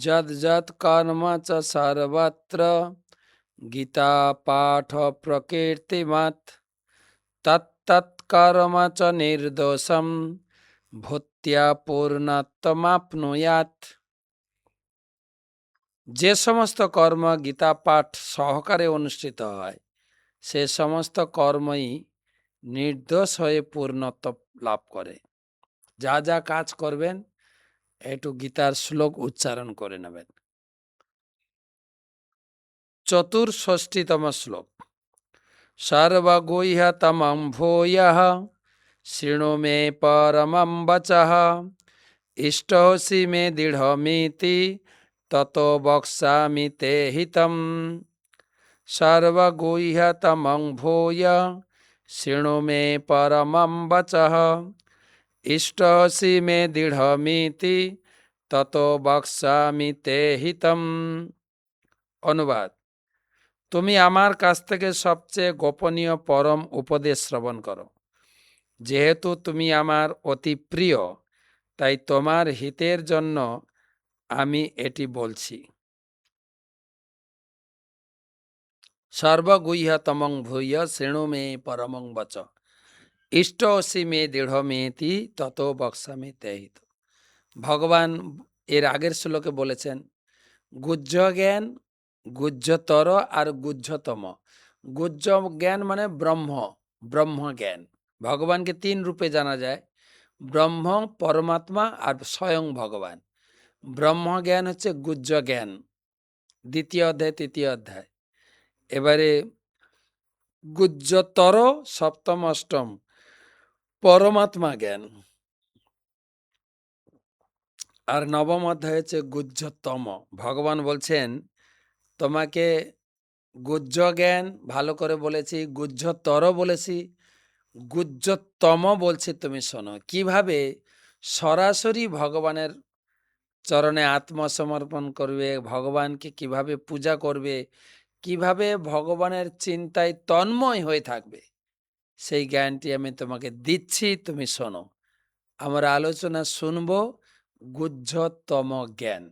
যদ যদ কর্ম চ সর্বত্র গীতা পাঠ প্রকীর্তিমাৎ তত্তৎ কর্ম চ নির্দোষম ভূত্যা পূর্ণত্বমাপ্নুয়াৎ। যে সমস্ত কর্ম গীতা পাঠ সহকারে অনুষ্ঠিত হয় সে সমস্ত কর্মই নির্দোষ হয়ে পূর্ণত্ব লাভ করে। যা যা কাজ করবেন একটু গীতার শ্লোক উচ্চারণ করে নেবেন। 64তম শ্লোক। সর্বগুহ্যতমং ভূয়ঃ শৃণু মে পরমং বচঃ ইষ্টৌসি মে দৃঢ়মিতি ততো বক্ষ্যামি তে হিতম। সর্বগুহ্যতমং ভূয়ঃ শৃণু মে পরমং বচঃ ইষ্টৌসি মে দৃঢ়মিতি ততো বক্ষ্যামি তে হিতম। অনুবাদ: তুমি আমার কাছ থেকে সবচেয়ে গোপনীয় পরম উপদেশ শ্রবণ করো। যেহেতু তুমি আমার অতি প্রিয়, তাই তোমার হিতের জন্য আমি এটি বলছি। সর্বগুহ্যতমং ভূয় শৃণু মে পরমং বচ ইষ্টৌসি মে দৃঢ়মেতি ততো বক্ষ্যামি তে হিতম। ভগবান এর আগের শ্লোকে বলেছেন গুহ্য জ্ঞান, গুহ্যতর আর গুহ্যতম। গুহ্য জ্ঞান মানে ব্রহ্ম, ব্রহ্ম জ্ঞান। ভগবানকে তিন রূপে জানা যায়: ব্রহ্ম, পরমাত্মা আর স্বয়ং ভগবান। ব্রহ্ম জ্ঞান হচ্ছে গুহ্য জ্ঞান, দ্বিতীয় অধ্যায় তৃতীয় অধ্যায়। এবারে গুহ্যতর সপ্তম অষ্টম, পরমাত্মা জ্ঞান। আর নবম অধ্যায় হচ্ছে গুহ্যতম। ভগবান বলছেন তোমাকে গুহ্য জ্ঞান ভালো করে বলেছি, গুহ্যতর বলেছি, গুহ্যতম বলছি, তুমি শোনো। কিভাবে সরাসরি ভগবানের চরণে আত্মসমর্পণ করবে, ভগবানকে কিভাবে পূজা করবে, কিভাবে ভগবানের চিন্তায় তন্ময় হয়ে থাকবে, সেই জ্ঞানটি আমি তোমাকে দিচ্ছি, তুমি শোনো। আমরা আলোচনা শুনব গুহ্যতম জ্ঞান।